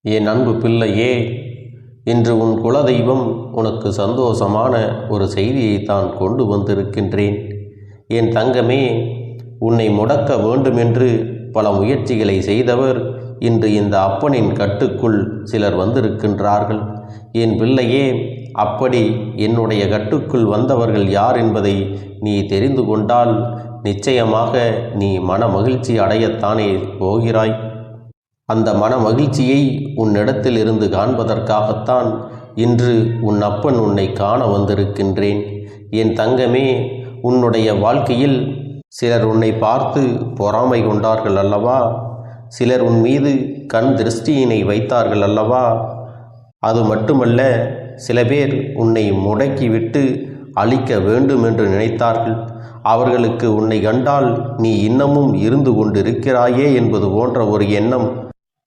என் அன்பு பிள்ளையே, இன்று உன் குலதெய்வம் உனக்கு சந்தோஷமான ஒரு செய்தியைத்தான் கொண்டு வந்திருக்கின்றேன். என் தங்கமே, உன்னை முடக்க வேண்டுமென்று பல முயற்சிகளை செய்தவர் இன்று இந்த அப்பனின் கட்டுக்குள் சிலர் வந்திருக்கின்றார்கள். என் பிள்ளையே, அப்படி என்னுடைய கட்டுக்குள் வந்தவர்கள் யார் என்பதை நீ தெரிந்து கொண்டால் நிச்சயமாக நீ மன மகிழ்ச்சி அடையத்தானே போகிறாய். அந்த மன மகிழ்ச்சியை உன்னிடத்தில் இருந்து காண்பதற்காகத்தான் இன்று உன் அப்பன் உன்னை காண வந்திருக்கின்றேன். என் தங்கமே, உன்னுடைய வாழ்க்கையில் சிலர் உன்னை பார்த்து பொறாமை கொண்டார்கள் அல்லவா? சிலர் உன் மீது கண் திருஷ்டியினை வைத்தார்கள் அல்லவா? அது மட்டுமல்ல, சில பேர் உன்னை முடக்கிவிட்டு அழிக்க வேண்டும் என்று நினைத்தார்கள். அவர்களுக்கு உன்னை கண்டால் நீ இன்னமும் இருந்து கொண்டிருக்கிறாயே என்பது போன்ற ஒரு எண்ணம்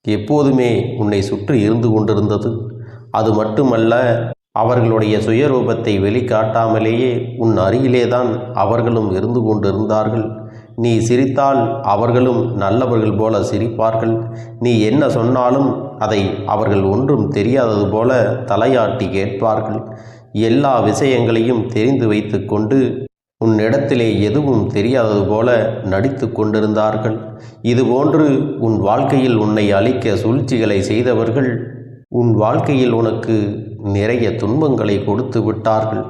எப்போதுமே உன்னை சுற்றி இருந்து கொண்டிருந்தது. அது மட்டுமல்ல, அவர்களுடைய சுயரூபத்தை வெளிக்காட்டாமலேயே உன் அருகிலேதான் அவர்களும் இருந்து கொண்டிருந்தார்கள். நீ சிரித்தால் அவர்களும் நல்லவர்கள் போல சிரிப்பார்கள். நீ என்ன சொன்னாலும் அதை அவர்கள் ஒன்றும் தெரியாதது போல தலையாட்டி கேட்பார்கள். எல்லா விஷயங்களையும் தெரிந்து வைத்து கொண்டு உன்னிடத்திலே எதுவும் தெரியாதது போல நடித்து கொண்டிருந்தார்கள். இதுபோன்று உன் வாழ்க்கையில் உன்னை அழிக்க சூழ்ச்சிகளை செய்தவர்கள் உன் வாழ்க்கையில் உனக்கு நிறைய துன்பங்களை கொடுத்து விட்டார்கள்.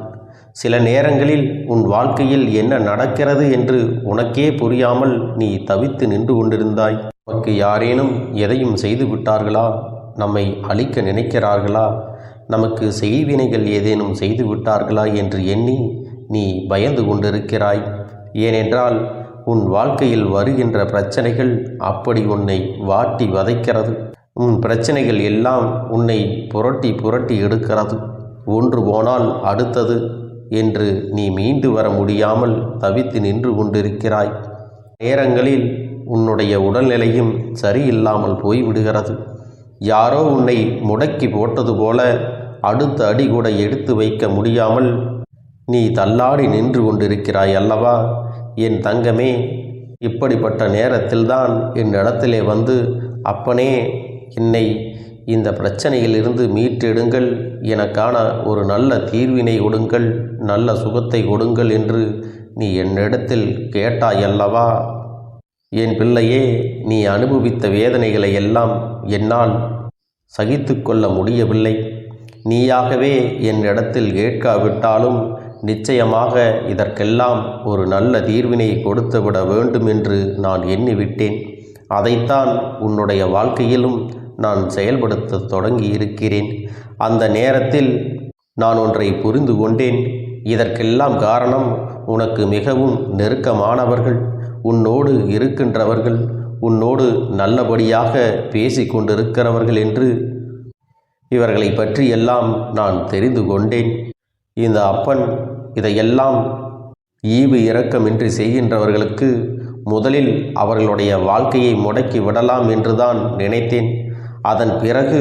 சில நேரங்களில் உன் வாழ்க்கையில் என்ன நடக்கிறது என்று உனக்கே புரியாமல் நீ தவித்து நின்று கொண்டிருந்தாய். உனக்கு யாரேனும் எதையும் செய்து விட்டார்களா? நம்மை அழிக்க நினைக்கிறார்களா? நமக்கு செய்வினைகள் ஏதேனும் செய்து விட்டார்களா என்று எண்ணி நீ பயந்து கொண்டிருக்கிறாய். ஏனென்றால் உன் வாழ்க்கையில் வருகின்ற பிரச்சனைகள் அப்படி உன்னை வாட்டி வதைக்கிறது. உன் பிரச்சனைகள் எல்லாம் உன்னை புரட்டி புரட்டி எடுக்கிறது. ஒன்று போனால் அடுத்தது என்று நீ மீண்டு வர முடியாமல் தவித்து நின்று கொண்டிருக்கிறாய். நேரங்களில் உன்னுடைய உடல்நிலையும் சரியில்லாமல் போய்விடுகிறது. யாரோ உன்னை முடக்கி போட்டது போல அடுத்த அடி கூட எடுத்து வைக்க முடியாமல் நீ தள்ளாடி நின்று கொண்டிருக்கிறாய் அல்லவா? என் தங்கமே, இப்படிப்பட்ட நேரத்தில்தான் என்னிடத்திலே வந்து, அப்பனே, என்னை இந்த பிரச்சனையிலிருந்து மீட்டெடுங்கள், எனக்கான ஒரு நல்ல தீர்வினை கொடுங்கள், நல்ல சுகத்தை கொடுங்கள் என்று நீ என்னிடத்தில் கேட்டாயல்லவா? என் பிள்ளையே, நீ அனுபவித்த வேதனைகளை எல்லாம் என்னால் சகித்து கொள்ள முடியவில்லை. நீயாகவே என்னிடத்தில் கேட்காவிட்டாலும் நிச்சயமாக இதற்கெல்லாம் ஒரு நல்ல தீர்வினை கொடுத்துவிட வேண்டும் என்று நான் எண்ணிவிட்டேன். அதைத்தான் உன்னுடைய வாழ்க்கையிலும் நான் செயல்படுத்த தொடங்கி இருக்கிறேன். அந்த நேரத்தில் நான் ஒன்றை புரிந்து கொண்டேன். இதற்கெல்லாம் காரணம் உனக்கு மிகவும் நெருக்கமானவர்கள், உன்னோடு இருக்கின்றவர்கள், உன்னோடு நல்லபடியாக பேசி கொண்டிருக்கிறவர்கள் என்று இவர்களை பற்றியெல்லாம் நான் தெரிந்து கொண்டேன். இந்த அப்பன் இதையெல்லாம் ஈவு இரக்கமின்றி செய்கின்றவர்களுக்கு முதலில் அவர்களுடைய வாழ்க்கையை முடக்கி விடலாம் என்றுதான் நினைத்தேன். அதன் பிறகு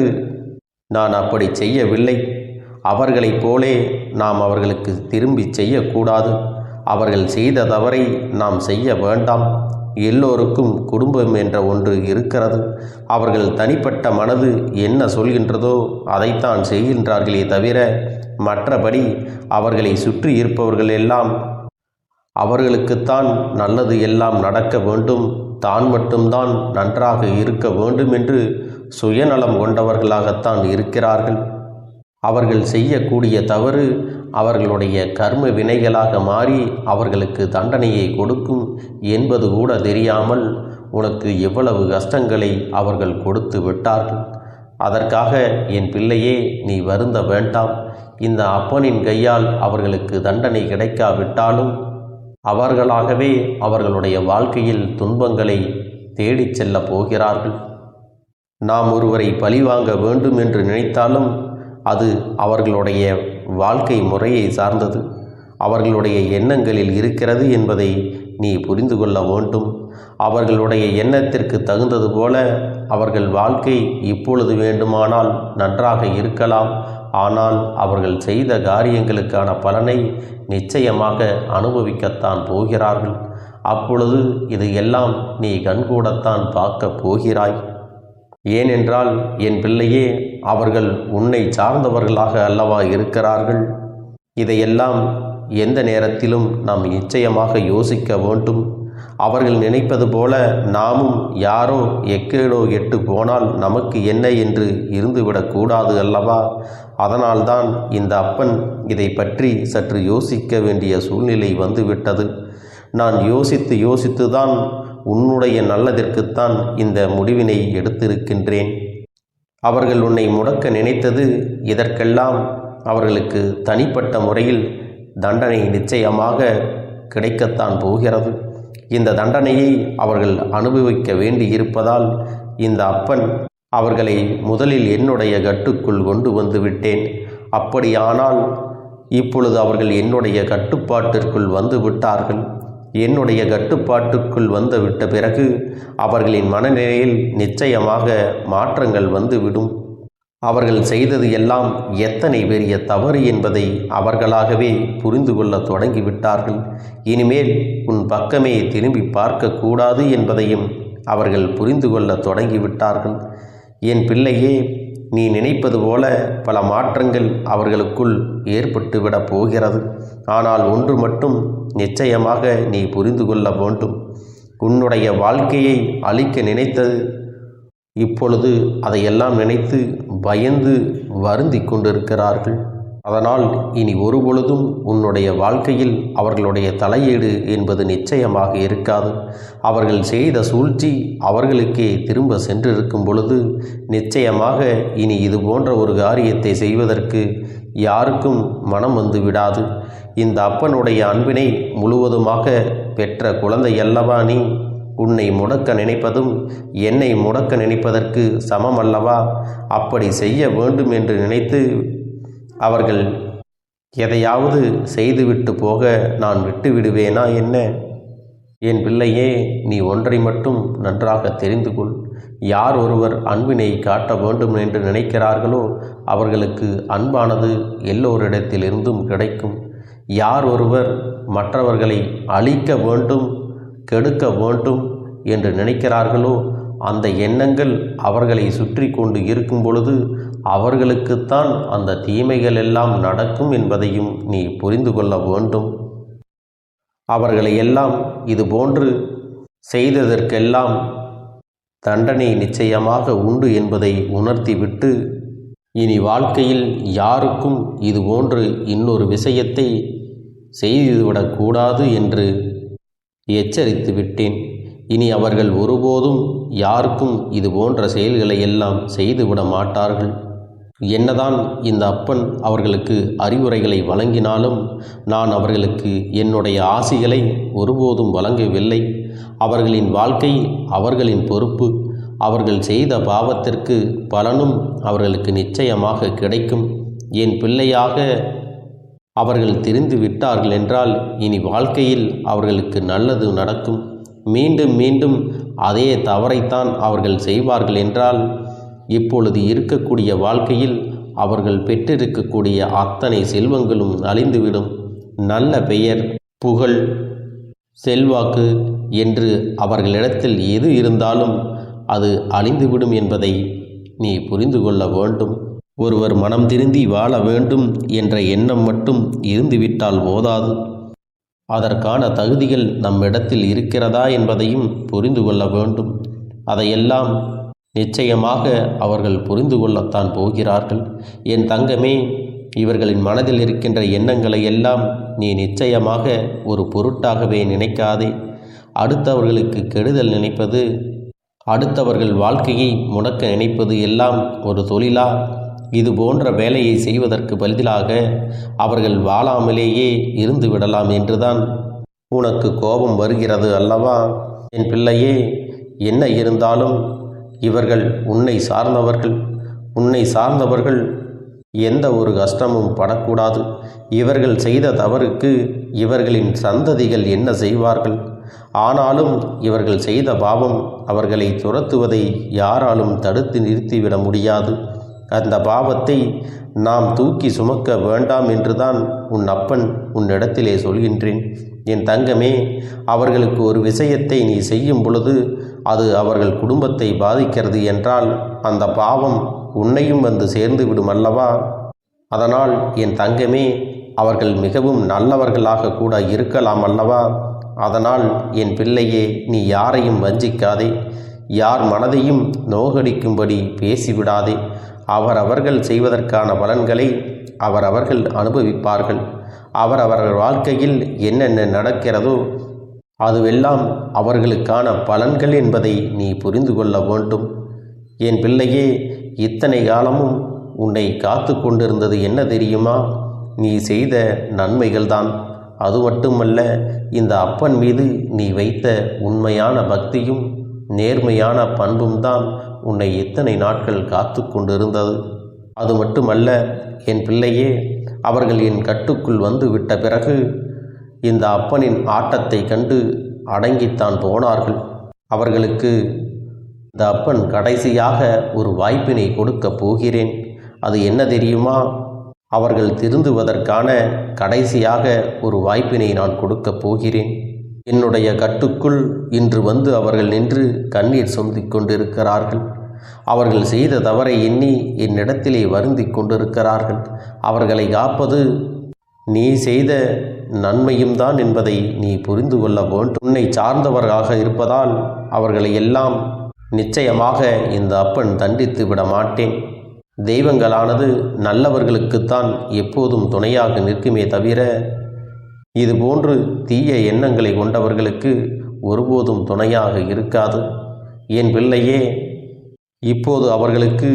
நான் அப்படி செய்யவில்லை. அவர்களைப் போலே நாம் அவர்களுக்கு திரும்பி செய்யக்கூடாது. அவர்கள் செய்த தவறை நாம் செய்ய வேண்டாம். எல்லோருக்கும் குடும்பம் என்ற ஒன்று இருக்கிறது. அவர்கள் தனிப்பட்ட மனது என்ன சொல்கின்றதோ அதைத்தான் செய்கின்றார்களே தவிர மற்றபடி அவர்களை சுற்றி இருப்பவர்கள் எல்லாம் அவர்களுக்குத்தான் நல்லது எல்லாம் நடக்க வேண்டும், தான் மட்டும்தான் நன்றாக இருக்க வேண்டும் என்று சுயநலம் கொண்டவர்களாகத்தான் இருக்கிறார்கள். அவர்கள் செய்யக்கூடிய தவறு அவர்களுடைய கர்ம வினைகளாக மாறி அவர்களுக்கு தண்டனையை கொடுக்கும் என்பது கூட தெரியாமல் உனக்கு எவ்வளவு கஷ்டங்களை அவர்கள் கொடுத்து விட்டார்கள். அதற்காக என் பிள்ளையே, நீ வருந்த வேண்டாம். இந்த அப்பனின் கையால் அவர்களுக்கு தண்டனை கிடைக்காவிட்டாலும் அவர்களாகவே அவர்களுடைய வாழ்க்கையில் துன்பங்களை தேடிச் செல்லப் போகிறார்கள். நாம் ஒருவரை பழிவாங்க வேண்டும் என்று நினைத்தாலும் அது அவர்களுடைய வாழ்க்கை முறையை சார்ந்தது, அவர்களுடைய எண்ணங்களில் இருக்கிறது என்பதை நீ புரிந்து கொள்ள வேண்டும். அவர்களுடைய எண்ணத்திற்கு தகுந்தது போல அவர்கள் வாழ்க்கை இப்பொழுது வேண்டுமானால் நன்றாக இருக்கலாம். ஆனால் அவர்கள் செய்த காரியங்களுக்கான பலனை நிச்சயமாக அனுபவிக்கத்தான் போகிறார்கள். அப்பொழுது இது எல்லாம் நீ கண்கூடத்தான் பார்க்க போகிறாய். ஏனென்றால் என் பிள்ளையே, அவர்கள் உன்னை சார்ந்தவர்களாக அல்லவா இருக்கிறார்கள். இதையெல்லாம் எந்த நேரத்திலும் நாம் நிச்சயமாக யோசிக்க வேண்டும். அவர்கள் நினைப்பது போல நாமும் யாரோ எக்கேடோ எட்டு போனால் நமக்கு என்ன என்று இருந்துவிடக்கூடாது அல்லவா? அதனால்தான் இந்த அப்பன் இதை பற்றி சற்று யோசிக்க வேண்டிய சூழ்நிலை வந்துவிட்டது. நான் யோசித்துதான் உன்னுடைய நல்லதற்குத்தான் இந்த முடிவினை எடுத்திருக்கின்றேன். அவர்கள் உன்னை முடக்க நினைத்தது இதற்கெல்லாம் அவர்களுக்கு தனிப்பட்ட முறையில் தண்டனை நிச்சயமாக கிடைக்கத்தான் போகிறது. இந்த தண்டனையை அவர்கள் அனுபவிக்க வேண்டியிருப்பதால் இந்த அப்பன் அவர்களை முதலில் என்னுடைய கட்டுக்குள் கொண்டு வந்து விட்டேன். அப்படியானால் இப்பொழுது அவர்கள் என்னுடைய கட்டுப்பாட்டிற்குள் வந்து விட்டார்கள். என்னுடைய கட்டுப்பாட்டுக்குள் வந்துவிட்ட பிறகு அவர்களின் மனநிலையில் நிச்சயமாக மாற்றங்கள் வந்துவிடும். அவர்கள் செய்தது எல்லாம் எத்தனை பெரிய தவறு என்பதை அவர்களாகவே புரிந்து கொள்ள தொடங்கிவிட்டார்கள். இனிமேல் உன் பக்கமே திரும்பி பார்க்கக்கூடாது என்பதையும் அவர்கள் புரிந்து கொள்ள தொடங்கிவிட்டார்கள். என் பிள்ளையே, நீ நினைப்பது போல பல மாற்றங்கள் அவர்களுக்குள் ஏற்பட்டுவிடப் போகிறது. ஆனால் ஒன்று மட்டும் நிச்சயமாக நீ புரிந்து கொள்ள வேண்டும். உன்னுடைய வாழ்க்கையை அழிக்க நினைத்தது இப்பொழுது அதையெல்லாம் நினைத்து பயந்து வருந்தி கொண்டிருக்கிறார்கள். அதனால் இனி ஒருபொழுதும் உன்னுடைய வாழ்க்கையில் அவர்களுடைய தலையீடு என்பது நிச்சயமாக இருக்காது. அவர்கள் செய்த சூழ்ச்சி அவர்களுக்கே திரும்ப சென்றிருக்கும் பொழுது நிச்சயமாக இனி இது போன்ற ஒரு காரியத்தை செய்வதற்கு யாருக்கும் மனம் வந்து விடாது. இந்த அப்பனுடைய அன்பினை முழுவதுமாக பெற்ற குழந்தை அல்லவா நீ? உன்னை முடக்க நினைப்பதும் என்னை முடக்க நினைப்பதற்கு சமம் அல்லவா? அப்படி செய்ய வேண்டும் என்று நினைத்து அவர்கள் எதையாவது செய்துவிட்டு போக நான் விட்டு விடுவேனா என்ன? என் பிள்ளையே, நீ ஒன்றை மட்டும் நன்றாக தெரிந்து கொள். யார் ஒருவர் அன்பினை காட்ட வேண்டும் என்று நினைக்கிறார்களோ அவர்களுக்கு அன்பானது எல்லோரிடத்திலிருந்தும் கிடைக்கும். யார் ஒருவர் மற்றவர்களை அழிக்க வேண்டும், கெடுக்க வேண்டும் என்று நினைக்கிறார்களோ அந்த எண்ணங்கள் அவர்களை சுற்றி கொண்டு இருக்கும் பொழுது அவர்களுக்குத்தான் அந்த தீமைகள் எல்லாம் நடக்கும் என்பதையும் நீ புரிந்து கொள்ள வேண்டும். அவர்களை எல்லாம் இதுபோன்று செய்ததற்கெல்லாம் தண்டனை நிச்சயமாக உண்டு என்பதை உணர்த்திவிட்டு இனி வாழ்க்கையில் யாருக்கும் இதுபோன்று இன்னொரு விஷயத்தை செய்துவிடக்கூடாது என்று எச்சரித்து விட்டேன். இனி அவர்கள் ஒருபோதும் யாருக்கும் இது போன்ற செயல்களை எல்லாம் செய்துவிட மாட்டார்கள். என்னதான் இந்த அப்பன் அவர்களுக்கு அறிவுரைகளை வழங்கினாலும் நான் அவர்களுக்கு என்னுடைய ஆசிகளை ஒருபோதும் வழங்கவில்லை. அவர்களின் வாழ்க்கை அவர்களின் பொறுப்பு. அவர்கள் செய்த பாவத்திற்கு பலனும் அவர்களுக்கு நிச்சயமாக கிடைக்கும். என் பிள்ளையாக அவர்கள் தெரிந்து விட்டார்கள் என்றால் இனி வாழ்க்கையில் அவர்களுக்கு நல்லது நடக்கும். மீண்டும் மீண்டும் அதே தவறைத்தான் அவர்கள் செய்வார்கள் என்றால் இப்பொழுது இருக்கக்கூடிய வாழ்க்கையில் அவர்கள் பெற்றிருக்கக்கூடிய அத்தனை செல்வங்களும் அழிந்துவிடும். நல்ல பெயர், புகழ், செல்வாக்கு என்று அவர்களிடத்தில் எது இருந்தாலும் அது அழிந்துவிடும் என்பதை நீ புரிந்து கொள்ள வேண்டும். ஒருவர் மனம் திருந்தி வாழ வேண்டும் என்ற எண்ணம் மட்டும் இருந்துவிட்டால் போதாது. அதற்கான தகுதிகள் நம்மிடத்தில் இருக்கிறதா என்பதையும் புரிந்து கொள்ள வேண்டும். அதையெல்லாம் நிச்சயமாக அவர்கள் புரிந்து கொள்ளத்தான் போகிறார்கள். என் தங்கமே, இவர்களின் மனதில் இருக்கின்ற எண்ணங்களை எல்லாம் நீ நிச்சயமாக ஒரு பொருட்டாகவே நினைக்காதே. அடுத்தவர்களுக்கு கெடுதல் நினைப்பது, அடுத்தவர்கள் வாழ்க்கையை முடக்க நினைப்பது எல்லாம் ஒரு தொழிலா? இது போன்ற வேலையை செய்வதற்கு பதிலாக அவர்கள் வாழாமலேயே இருந்து விடலாம் என்றுதான் உனக்கு கோபம் வருகிறது அல்லவா? என் பிள்ளையே, என்ன இருந்தாலும் இவர்கள் உன்னை சார்ந்தவர்கள் எந்த ஒரு கஷ்டமும் படக்கூடாது. இவர்கள் செய்த தவறுக்கு இவர்களின் சந்ததிகள் என்ன செய்வார்கள்? ஆனாலும் இவர்கள் செய்த பாவம் அவர்களை துரத்துவதை யாராலும் தடுத்து நிறுத்திவிட முடியாது. அந்த பாவத்தை நாம் தூக்கி சுமக்க வேண்டாம் என்றுதான் உன் அப்பன் உன்னிடத்திலே சொல்கின்றேன். என் தங்கமே, அவர்களுக்கு ஒரு விஷயத்தை நீ செய்யும் பொழுது அது அவர்கள் குடும்பத்தை பாதிக்கிறது என்றால் அந்த பாவம் உன்னையும் வந்து சேர்ந்து விடும் அல்லவா? அதனால் என் தங்கமே, அவர்கள் மிகவும் நல்லவர்களாக கூட இருக்கலாம் அல்லவா? அதனால் என் பிள்ளையே, நீ யாரையும் வஞ்சிக்காதே, யார் மனதையும் நோகடிக்கும்படி பேசிவிடாதே. அவரவர்கள் செய்வதற்கான பலன்களை அவரவர்கள் அனுபவிப்பார்கள். அவரவர்கள் வாழ்க்கையில் என்னென்ன நடக்கிறதோ அதுவெல்லாம் அவர்களுக்கான பலன்கள் என்பதை நீ புரிந்து கொள்ள வேண்டும். என் பிள்ளையே, இத்தனை காலமும் உன்னை காத்து கொண்டிருந்தது என்ன தெரியுமா? நீ செய்த நன்மைகள்தான். அது மட்டுமல்ல, இந்த அப்பன் மீது நீ வைத்த உண்மையான பக்தியும் நேர்மையான பண்பும் தான் உன்னை இத்தனை நாட்கள் காத்து கொண்டிருந்தது. அது மட்டுமல்ல என் பிள்ளையே, அவர்கள் என் கட்டுக்குள் வந்து விட்ட பிறகு இந்த அப்பனின் ஆட்டத்தை கண்டு அடங்கித்தான் போனார்கள். அவர்களுக்கு இந்த அப்பன் கடைசியாக ஒரு வாய்ப்பினை கொடுக்கப் போகிறேன். அது என்ன தெரியுமா? அவர்கள் திருந்துவதற்கான கடைசியாக ஒரு வாய்ப்பினை நான் கொடுக்கப் போகிறேன். என்னுடைய கட்டுக்குள் இன்று வந்து அவர்கள் நின்று கண்ணீர் சொந்திக் கொண்டிருக்கிறார்கள். அவர்கள் செய்த தவறை எண்ணி என்னிடத்திலே வருந்தி கொண்டிருக்கிறார்கள். அவர்களை காப்பது நீ செய்த நன்மையும் தான் என்பதை நீ புரிந்து கொள்ள வேண்டும். உன்னை சார்ந்தவர்களாக இருப்பதால் அவர்களை எல்லாம் நிச்சயமாக இந்த அப்பன் தண்டித்து விட மாட்டேன். தெய்வங்களானது நல்லவர்களுக்குத்தான் எப்போதும் துணையாக நிற்குமே தவிர இதுபோன்று தீய எண்ணங்களை கொண்டவர்களுக்கு ஒருபோதும் துணையாக இருக்காது. என் பிள்ளையே, இப்போது அவர்களுக்கு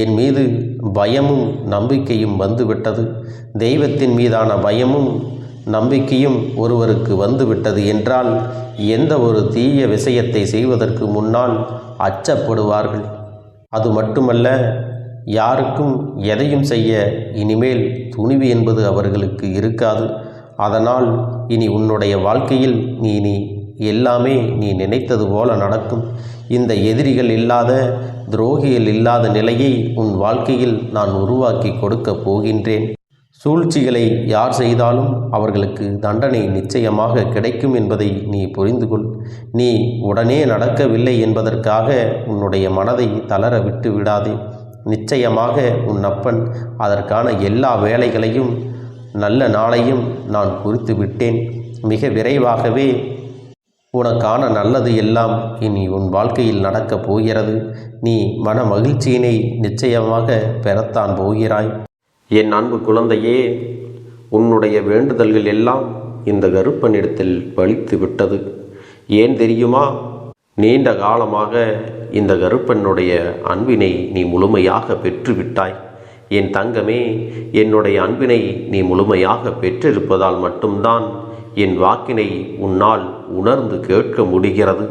என் மீது பயமும் நம்பிக்கையும் வந்துவிட்டது. தெய்வத்தின் மீதான பயமும் நம்பிக்கையும் ஒருவருக்கு வந்துவிட்டது என்றால் எந்த ஒரு தீய விஷயத்தை செய்வதற்கு முன்னால் அச்சப்படுவார்கள். அது மட்டுமல்ல, யாருக்கும் எதையும் செய்ய இனிமேல் துணிவு என்பது அவர்களுக்கு இருக்காது. அதனால் இனி உன்னுடைய வாழ்க்கையில் நீ எல்லாமே நீ நினைத்தது போல நடக்கும். இந்த எதிரிகள் இல்லாத, துரோகிகள் இல்லாத நிலையை உன் வாழ்க்கையில் நான் உருவாக்கி கொடுக்கப் போகின்றேன். சூழ்ச்சிகளை யார் செய்தாலும் அவர்களுக்கு தண்டனை நிச்சயமாக கிடைக்கும் என்பதை நீ புரிந்து கொள். நீ உடனே நடக்கவில்லை என்பதற்காக உன்னுடைய மனதை தளர விட்டு விடாதே. நிச்சயமாக உன் அப்பன் அதற்கான எல்லா வேலைகளையும் நல்ல நாளையும் நான் குறித்து விட்டேன். மிக விரைவாகவே உனக்கான நல்லது எல்லாம் இனி உன் வாழ்க்கையில் நடக்கப் போகிறது. நீ மன மகிழ்ச்சியினை நிச்சயமாக பெறத்தான் போகிறாய். என் அன்பு குழந்தையே, உன்னுடைய வேண்டுதல்கள் எல்லாம் இந்த கருப்பனிடத்தில் பலித்து விட்டது. ஏன் தெரியுமா? நீண்ட காலமாக இந்த கருப்பனுடைய அன்பினை நீ முழுமையாக பெற்றுவிட்டாய். என் தங்கமே, என்னுடைய அன்பினை நீ முழுமையாக பெற்றிருப்பதால் மட்டும்தான் என் வாக்கினை உன்னால் உணர்ந்து கேட்க முடிகிறது.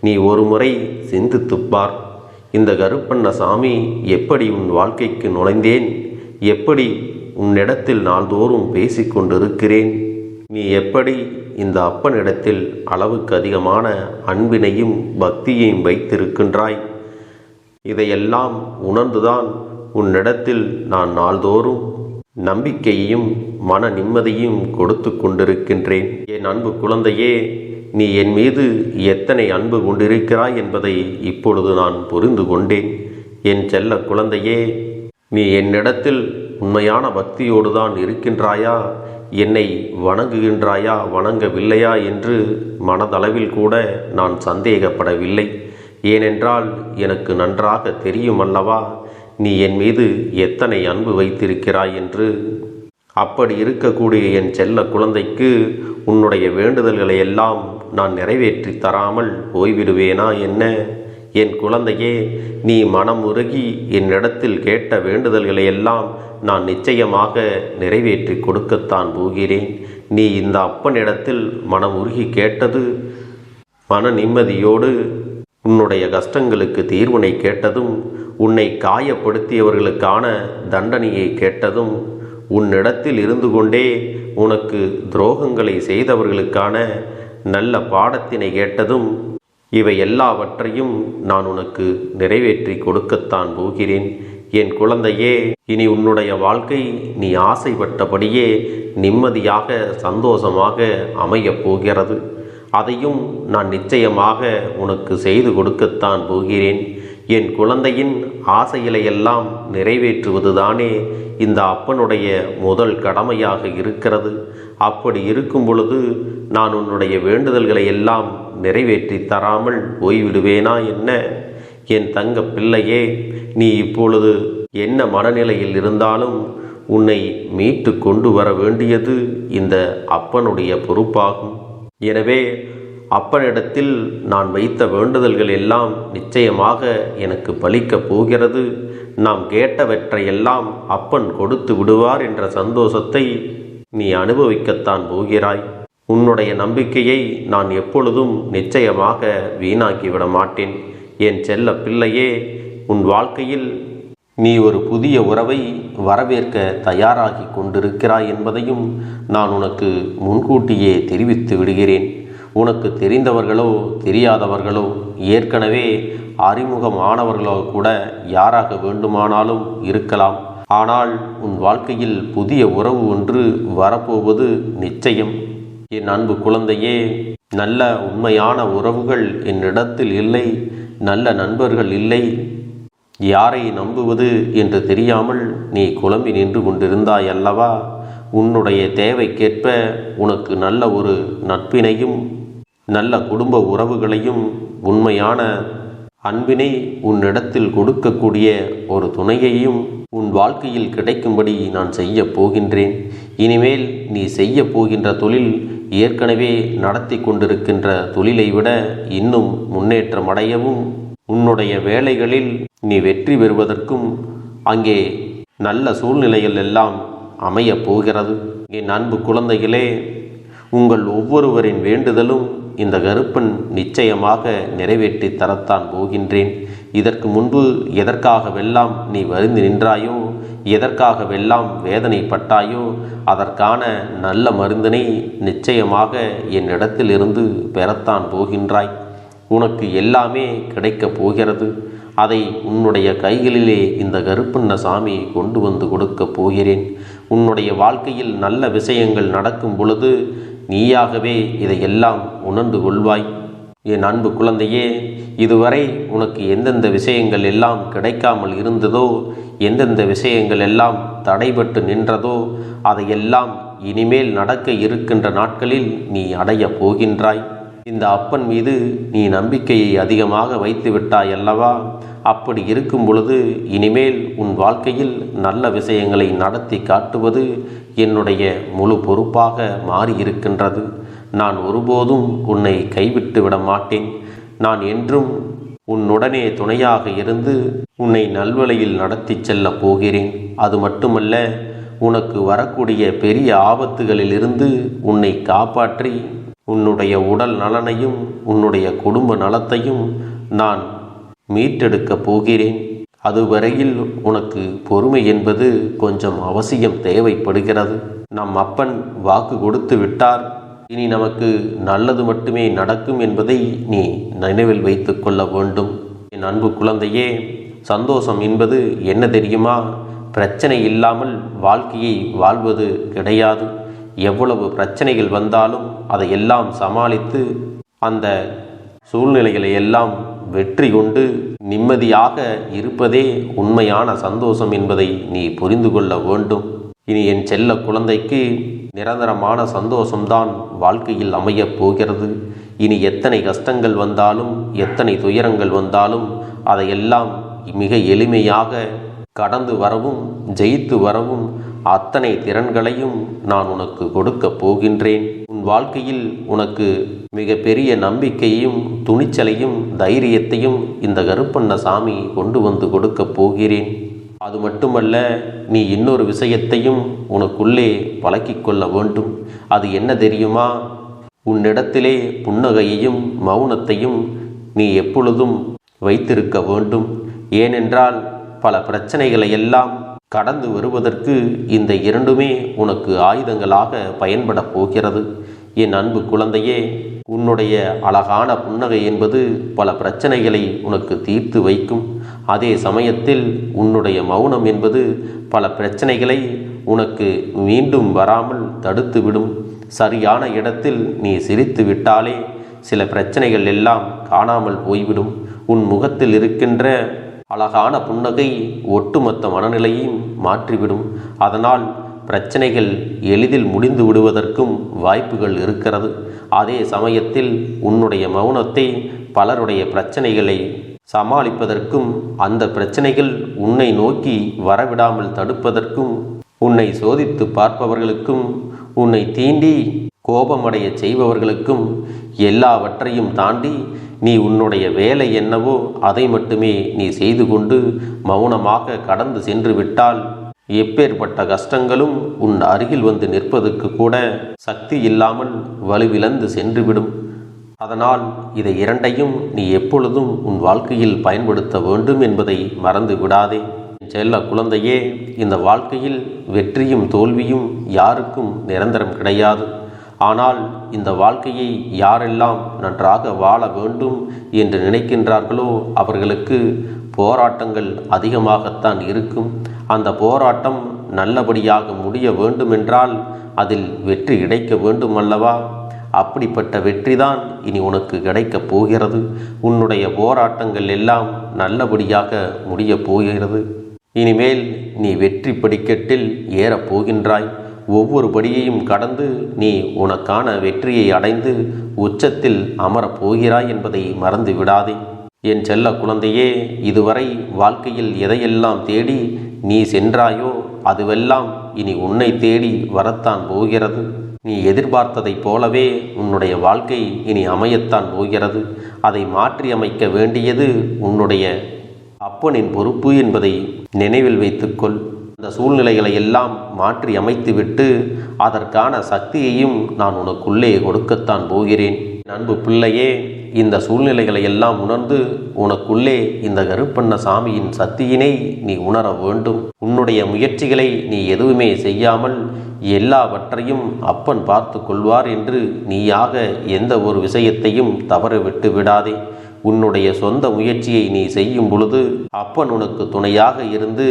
நீ ஒரு முறை சிந்தித்துப்பார். இந்த கருப்பண்ணசாமி எப்படி உன் வாழ்க்கைக்கு நுழைந்தேன், எப்படி உன்னிடத்தில் நாள்தோறும் பேசிக்கொண்டிருக்கிறேன், நீ எப்படி இந்த அப்பனிடத்தில் அளவுக்கு அதிகமான அன்பினையும் பக்தியையும் வைத்திருக்கின்றாய். இதையெல்லாம் உணர்ந்துதான் உன்னிடத்தில் நான் நாள்தோறும் நம்பிக்கையையும் மன நிம்மதியும் கொடுத்து கொண்டிருக்கின்றேன். என் அன்பு குழந்தையே, நீ என் மீது எத்தனை அன்பு கொண்டிருக்கிறாய் என்பதை இப்பொழுது நான் புரிந்து கொண்டேன். என் செல்ல குழந்தையே, நீ என்னிடத்தில் உண்மையான பக்தியோடு தான் இருக்கின்றாயா, என்னை வணங்குகின்றாயா வணங்கவில்லையா என்று மனதளவில் கூட நான் சந்தேகப்படவில்லை. ஏனென்றால் எனக்கு நன்றாக தெரியும் அல்லவா நீ என் மீது எத்தனை அன்பு வைத்திருக்கிறாய் என்று. அப்படி இருக்கக்கூடிய என் செல்ல குழந்தைக்கு உன்னுடைய வேண்டுதல்களை எல்லாம் நான் நிறைவேற்றி தராமல் போய்விடுவேனா என்ன? என் குழந்தையே, நீ மனம் உருகி என்னிடத்தில் கேட்ட வேண்டுதல்களை எல்லாம் நான் நிச்சயமாக நிறைவேற்றி கொடுக்கத்தான் போகிறேன். நீ இந்த அப்பனிடத்தில் மனம் உருகி கேட்டது, மன நிம்மதியோடு உன்னுடைய கஷ்டங்களுக்கு தீர்வினை கேட்டதும், உன்னை காயப்படுத்தியவர்களுக்கான தண்டனையை கேட்டதும், உன்னிடத்தில் இருந்து கொண்டே உனக்கு துரோகங்களை செய்தவர்களுக்கான நல்ல பாடத்தினை கேட்டதும், இவை எல்லாவற்றையும் நான் உனக்கு நிறைவேற்றி கொடுக்கத்தான் போகிறேன். என் குழந்தையே, இனி உன்னுடைய வாழ்க்கை நீ ஆசைப்பட்டபடியே நிம்மதியாக சந்தோஷமாக அமையப் போகிறது. அதையும் நான் நிச்சயமாக உனக்கு செய்து கொடுக்கத்தான் போகிறேன். என் குழந்தையின் ஆசைகளையெல்லாம் நிறைவேற்றுவதுதானே இந்த அப்பனுடைய முதல் கடமையாக இருக்கிறது. அப்படி இருக்கும் பொழுது நான் உன்னுடைய வேண்டுதல்களை எல்லாம் நிறைவேற்றி தராமல் போய்விடுவேனா என்ன? என் தங்க பிள்ளையே, நீ இப்பொழுது என்ன மனநிலையில் இருந்தாலும் உன்னை மீட்டு கொண்டு வர வேண்டியது இந்த அப்பனுடைய பொறுப்பாகும். எனவே அப்பனிடத்தில் நான் வைத்த வேண்டுதல்கள் எல்லாம் நிச்சயமாக எனக்கு பலிக்கப் போகிறது. நாம் கேட்டவற்றையெல்லாம் அப்பன் கொடுத்து விடுவார் என்ற சந்தோஷத்தை நீ அனுபவிக்கத்தான் போகிறாய். உன்னுடைய நம்பிக்கையை நான் எப்பொழுதும் நிச்சயமாக வீணாக்கிவிட மாட்டேன். என் செல்ல பிள்ளையே, உன் வாழ்க்கையில் நீ ஒரு புதிய உறவை வரவேற்க தயாராகி கொண்டிருக்கிறாய் என்பதையும் நான் உனக்கு முன்கூட்டியே தெரிவித்து விடுகிறேன். உனக்கு தெரிந்தவர்களோ தெரியாதவர்களோ, ஏற்கனவே அறிமுகமானவர்களோ கூட யாராக வேண்டுமானாலும் இருக்கலாம். ஆனால் உன் வாழ்க்கையில் புதிய உறவு ஒன்று வரப்போவது நிச்சயம். என் அன்பு குழந்தையே, நல்ல உண்மையான உறவுகள் என்னிடத்தில் இல்லை, நல்ல நண்பர்கள் இல்லை. யாரை நம்புவது என்று தெரியாமல் நீ குழம்பி நின்று கொண்டிருந்தாய் அல்லவா? உன்னுடைய தேவைக்கேற்ப உனக்கு நல்ல ஒரு நட்பினையும் நல்ல குடும்ப உறவுகளையும் உண்மையான அன்பினை உன்னிடத்தில் கொடுக்கக்கூடிய ஒரு துணையையும் உன் வாழ்க்கையில் கிடைக்கும்படி நான் செய்ய போகின்றேன். இனிமேல் நீ செய்ய போகின்ற தொழில் ஏற்கனவே நடத்தி கொண்டிருக்கின்ற தொழிலை விட இன்னும் முன்னேற்றம் அடையவும், உன்னுடைய வேலைகளில் நீ வெற்றி பெறுவதற்கும் அங்கே நல்ல சூழ்நிலைகள் எல்லாம் அமையப் போகிறது. என் அன்பு குழந்தைகளே, உங்கள் ஒவ்வொருவரின் வேண்டுதலும் இந்த கருப்பன் நிச்சயமாக நிறைவேற்றி தரத்தான் போகின்றேன். இதற்கு முன்பு எதற்காகவெல்லாம் நீ வருந்தி நின்றாயோ, எதற்காகவெல்லாம் வேதனைப்பட்டாயோ, அதற்கான நல்ல மருந்தினை நிச்சயமாக என்னிடத்திலிருந்து பெறத்தான் போகின்றாய். உனக்கு எல்லாமே கிடைக்கப் போகிறது. அதை உன்னுடைய கைகளிலே இந்த கருப்பண்ணசாமி கொண்டு வந்து கொடுக்கப் போகிறேன். உன்னுடைய வாழ்க்கையில் நல்ல விஷயங்கள் நடக்கும் பொழுது நீயாகவே இதையெல்லாம் உணர்ந்து கொள்வாய். என் அன்பு குழந்தையே, இதுவரை உனக்கு எந்தெந்த விஷயங்கள் எல்லாம் கிடைக்காமல் இருந்ததோ, எந்தெந்த விஷயங்கள் எல்லாம் தடைபட்டு நின்றதோ, அதையெல்லாம் இனிமேல் நடக்க இருக்கின்ற நாட்களில் நீ அடைய போகின்றாய். இந்த அப்பன் மீது நீ நம்பிக்கையை அதிகமாக வைத்து விட்டாய் அல்லவா? அப்படி இருக்கும் பொழுது இனிமேல் உன் வாழ்க்கையில் நல்ல விஷயங்களை நடத்தி காட்டுவது என்னுடைய முழு பொறுப்பாக மாறியிருக்கின்றது. நான் ஒருபோதும் உன்னை கைவிட்டு விட மாட்டேன். நான் என்றும் உன்னுடனே துணையாக இருந்து உன்னை நல்வழியில் நடத்தி செல்ல போகிறேன். அது மட்டுமல்ல, உனக்கு வரக்கூடிய பெரிய ஆபத்துகளிலிருந்து உன்னை காப்பாற்றி உன்னுடைய உடல் நலனையும் உன்னுடைய குடும்ப நலத்தையும் நான் மீட்டெடுக்கப் போகிறேன். அதுவரையில் உனக்கு பொறுமை என்பது கொஞ்சம் அவசியம் தேவைப்படுகிறது. நம் அப்பன் வாக்கு கொடுத்து விட்டார். இனி நமக்கு நல்லது மட்டுமே நடக்கும் என்பதை நீ நினைவில் வைத்து கொள்ள வேண்டும். என் அன்பு குழந்தையே, சந்தோஷம் என்பது என்ன தெரியுமா? பிரச்சனை இல்லாமல் வாழ்க்கையை வாழ்வது கிடையாது. எவ்வளவு பிரச்சனைகள் வந்தாலும் அதையெல்லாம் சமாளித்து அந்த சூழ்நிலைகளை எல்லாம் வெற்றி கொண்டு நிம்மதியாக இருப்பதே உண்மையான சந்தோஷம் என்பதை நீ புரிந்து கொள்ள வேண்டும். இனி என் செல்ல குழந்தைக்கு நிரந்தரமான சந்தோஷம்தான் வாழ்க்கையில் அமையப் போகிறது. இனி எத்தனை கஷ்டங்கள் வந்தாலும், எத்தனை துயரங்கள் வந்தாலும் அதையெல்லாம் மிக எளிமையாக கடந்து வரவும் ஜெயித்து வரவும் அத்தனை திறன்களையும் நான் உனக்கு கொடுக்கப் போகின்றேன். உன் வாழ்க்கையில் உனக்கு மிக பெரிய நம்பிக்கையையும் துணிச்சலையும் தைரியத்தையும் இந்த கருப்பண்ணசாமி கொண்டு வந்து கொடுக்கப் போகிறேன். அது மட்டுமல்ல, நீ இன்னொரு விஷயத்தையும் உனக்குள்ளே பழக்கிக் கொள்ள வேண்டும். அது என்ன தெரியுமா? உன்னிடத்திலே புன்னகையையும் மௌனத்தையும் நீ எப்பொழுதும் வைத்திருக்க வேண்டும். ஏனென்றால் பல பிரச்சனைகளை எல்லாம் கடந்து வருவதற்கு இந்த இரண்டுமே உனக்கு ஆயுதங்களாக பயன்பட போகிறது. என் அன்பு குழந்தையே, உன்னுடைய அழகான புன்னகை என்பது பல பிரச்சனைகளை உனக்கு தீர்த்து வைக்கும். அதே சமயத்தில் உன்னுடைய மௌனம் என்பது பல பிரச்சனைகளை உனக்கு மீண்டும் வராமல் தடுத்துவிடும். சரியான இடத்தில் நீ சிரித்து விட்டாலே சில பிரச்சனைகள் எல்லாம் காணாமல் போய்விடும். உன் முகத்தில் இருக்கின்ற அழகான புன்னகை ஒட்டுமொத்த மனநிலையையும் மாற்றிவிடும். அதனால் பிரச்சனைகள் எளிதில் முடிந்து விடுவதற்கும் வாய்ப்புகள் இருக்கிறது. அதே சமயத்தில் உன்னுடைய மௌனத்தை பலருடைய பிரச்சனைகளை சமாளிப்பதற்கும் அந்த பிரச்சனைகள் உன்னை நோக்கி வரவிடாமல் தடுப்பதற்கும் உன்னை சோதித்து பார்ப்பவர்களுக்கும் உன்னை தீண்டி கோபமடைய செய்பவர்களுக்கும் எல்லாவற்றையும் தாண்டி நீ உன்னுடைய வேலை என்னவோ அதை மட்டுமே நீ செய்து கொண்டு மௌனமாக கடந்து சென்று விட்டால் எப்பேற்பட்ட கஷ்டங்களும் உன் அருகில் வந்து நிற்பதற்கு கூட சக்தி இல்லாமல் வலுவிழந்து சென்றுவிடும். அதனால் இதை இரண்டையும் நீ எப்பொழுதும் உன் வாழ்க்கையில் பயன்படுத்த வேண்டும் என்பதை மறந்து விடாதே. செல்ல குழந்தையே, இந்த வாழ்க்கையில் வெற்றியும் தோல்வியும் யாருக்கும் நிரந்தரம் கிடையாது. ஆனால் இந்த வாழ்க்கையை யாரெல்லாம் நன்றாக வாழ வேண்டும் என்று நினைக்கின்றார்களோ அவர்களுக்கு போராட்டங்கள் அதிகமாகத்தான் இருக்கும். அந்த போராட்டம் நல்லபடியாக முடிய வேண்டுமென்றால் அதில் வெற்றி கிடைக்க வேண்டும் அல்லவா? அப்படிப்பட்ட வெற்றிதான் இனி உனக்கு கிடைக்கப் போகிறது. உன்னுடைய போராட்டங்கள் எல்லாம் நல்லபடியாக முடியப் போகிறது. இனிமேல் நீ வெற்றி படிக்கட்டில் ஏறப் போகின்றாய். ஒவ்வொரு படியையும் கடந்து நீ உனக்கான வெற்றியை அடைந்து உச்சத்தில் அமரப் போகிறாய் என்பதை மறந்து விடாதே. என் செல்ல குழந்தையே, இதுவரை வாழ்க்கையில் எதையெல்லாம் தேடி நீ சென்றாயோ அதுவெல்லாம் இனி உன்னை தேடி வரத்தான் போகிறது. நீ எதிர்பார்த்ததைப் போலவே உன்னுடைய வாழ்க்கை இனி அமையத்தான் போகிறது. அதை மாற்றி அமைக்க வேண்டியது உன்னுடைய அப்பனின் பொறுப்பு என்பதை நினைவில் வைத்துக்கொள். அந்த சூழ்நிலைகளை எல்லாம் மாற்றி அமைத்துவிட்டு அதற்கான சக்தியையும் நான் உனக்குள்ளே கொடுக்கத்தான் போகிறேன். அன்பு பிள்ளையே, இந்த சூழ்நிலைகளை எல்லாம் உணர்ந்து உனக்குள்ளே இந்த கருப்பண்ண சாமியின் சக்தியினை நீ உணர வேண்டும். உன்னுடைய முயற்சிகளை நீ எதுவுமே செய்யாமல் எல்லாவற்றையும் அப்பன் பார்த்து கொள்வார் என்று நீயாக எந்த ஒரு விஷயத்தையும் தவற விட்டு விடாதே. உன்னுடைய சொந்த முயற்சியை நீ செய்யும் பொழுது அப்பன் உனக்கு துணையாக இருந்து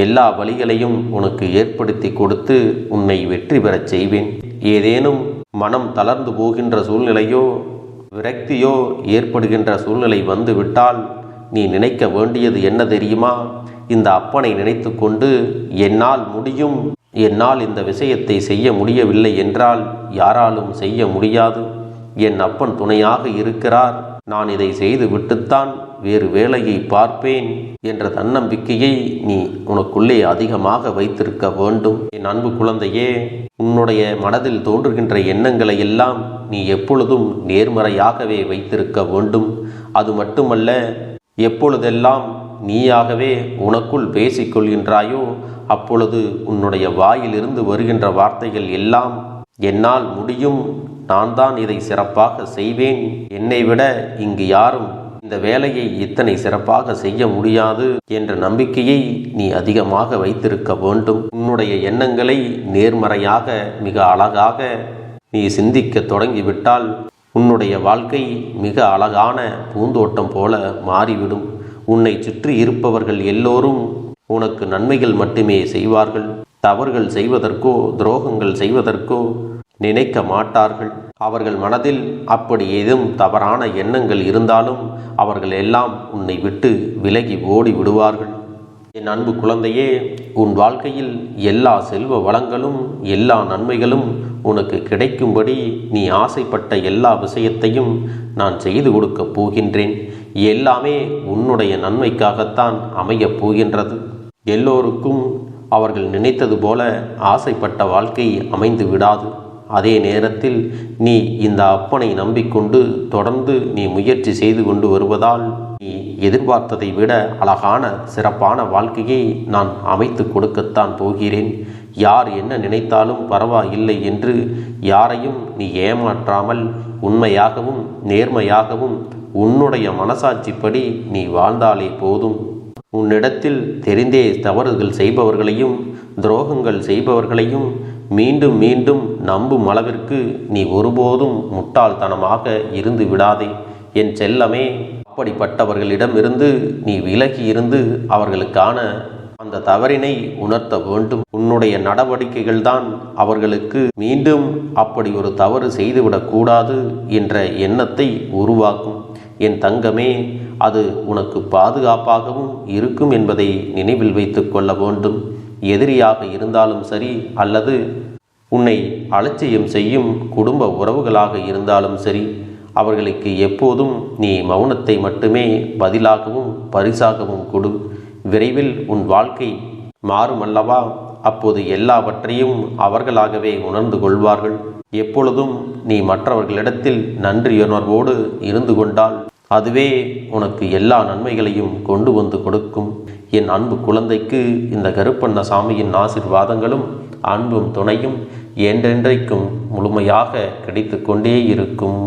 எல்லா வழிகளையும் உனக்கு ஏற்படுத்தி கொடுத்து உன்னை வெற்றி பெறச் செய்வேன். ஏதேனும் மனம் தளர்ந்து போகின்ற சூழ்நிலையோ விரக்தியோ ஏற்படுகின்ற சூழ்நிலை வந்துவிட்டால் நீ நினைக்க வேண்டியது என்ன தெரியுமா? இந்த அப்பனை நினைத்து கொண்டு என்னால் முடியும், என்னால் இந்த விஷயத்தை செய்ய முடியவில்லை என்றால் யாராலும் செய்ய முடியாது, என் அப்பன் துணையாக இருக்கிறார், நான் இதை செய்து விட்டுத்தான் வேறு வேலையை பார்ப்பேன் என்ற தன்னம்பிக்கையை நீ உனக்குள்ளே அதிகமாக வைத்திருக்க வேண்டும். என் அன்பு குழந்தையே, உன்னுடைய மனதில் தோன்றுகின்ற எண்ணங்களை எல்லாம் நீ எப்பொழுதும் நேர்மறையாகவே வைத்திருக்க வேண்டும். அது மட்டுமல்ல, எப்பொழுதெல்லாம் நீயாகவே உனக்குள் பேசிக்கொள்கின்றாயோ அப்பொழுது உன்னுடைய வாயிலிருந்து வருகின்ற வார்த்தைகள் எல்லாம் என்னால் முடியும், நான் தான் இதை சிறப்பாக செய்வேன், என்னை விட இங்கு யாரும் இந்த வேலையை இத்தனை சிறப்பாக செய்ய முடியாது என்ற நம்பிக்கையை நீ அதிகமாக வைத்திருக்க வேண்டும். உன்னுடைய எண்ணங்களை நேர்மறையாக மிக அழகாக நீ சிந்திக்க தொடங்கிவிட்டால் உன்னுடைய வாழ்க்கை மிக அழகான பூந்தோட்டம் போல மாறிவிடும். உன்னை சுற்றி இருப்பவர்கள் எல்லோரும் உனக்கு நன்மைகள் மட்டுமே செய்வார்கள். தவறுகள் செய்வதற்கோ துரோகங்கள் செய்வதற்கோ நினைக்க மாட்டார்கள். அவர்கள் மனதில் அப்படி ஏதும் தவறான எண்ணங்கள் இருந்தாலும் அவர்கள் எல்லாம் உன்னை விட்டு விலகி ஓடி விடுவார்கள். என் அன்பு குழந்தையே, உன் வாழ்க்கையில் எல்லா செல்வ வளங்களும் எல்லா நன்மைகளும் உனக்கு கிடைக்கும்படி நீ ஆசைப்பட்ட எல்லா விஷயத்தையும் நான் செய்து கொடுக்கப் போகின்றேன். எல்லாமே உன்னுடைய நன்மைக்காகத்தான் அமையப் போகின்றது. எல்லோருக்கும் அவர்கள் நினைத்தது போல ஆசைப்பட்ட வாழ்க்கை அமைந்து விடாது. அதே நேரத்தில் நீ இந்த அப்பனை நம்பிக்கொண்டு தொடர்ந்து நீ முயற்சி செய்து கொண்டு வருவதால் நீ எதிர்பார்த்ததை விட அழகான சிறப்பான வாழ்க்கையை நான் அமைத்து கொடுக்கத்தான் போகிறேன். யார் என்ன நினைத்தாலும் பரவாயில்லை என்று யாரையும் நீ ஏமாற்றாமல் உண்மையாகவும் நேர்மையாகவும் உன்னுடைய மனசாட்சிப்படி நீ வாழ்ந்தாலே போதும். உன்னிடத்தில் தெரிந்தே தவறுகள் செய்பவர்களையும் துரோகங்கள் செய்பவர்களையும் மீண்டும் மீண்டும் நம்பும் அளவிற்கு நீ ஒருபோதும் முட்டாள்தனமாக இருந்து விடாதே. என் செல்லமே, அப்படிப்பட்டவர்களிடமிருந்து நீ விலகி இருந்து அவர்களுக்கான அந்த தவறினை உணர்த்த வேண்டும். உன்னுடைய நடவடிக்கைகள்தான் அவர்களுக்கு மீண்டும் அப்படி ஒரு தவறு செய்துவிடக்கூடாது என்ற எண்ணத்தை உருவாக்கும். என் தங்கமே, அது உனக்கு பாதுகாப்பாகவும் இருக்கும் என்பதை நினைவில் வைத்து கொள்ள வேண்டும். எதிரியாக இருந்தாலும் சரி, அல்லது உன்னை அலட்சியம் செய்யும் குடும்ப உறவுகளாக இருந்தாலும் சரி, அவர்களுக்கு எப்போதும் நீ மௌனத்தை மட்டுமே பதிலாகவும் பரிசாகவும் கொடு. விரைவில் உன் வாழ்க்கை மாறுமல்லவா? அப்போது எல்லாவற்றையும் அவர்களாகவே உணர்ந்து கொள்வார்கள். எப்பொழுதும் நீ மற்றவர்களிடத்தில் நன்றியுணர்வோடு இருந்து கொண்டால் அதுவே உனக்கு எல்லா நன்மைகளையும் கொண்டு வந்து கொடுக்கும். என் அன்பு குழந்தைக்கு இந்த கருப்பண்ணசாமியின் ஆசீர்வாதங்களும் அன்பும் துணையும் என்றென்றைக்கும் முழுமையாக கிடைத்து கொண்டே இருக்கும்.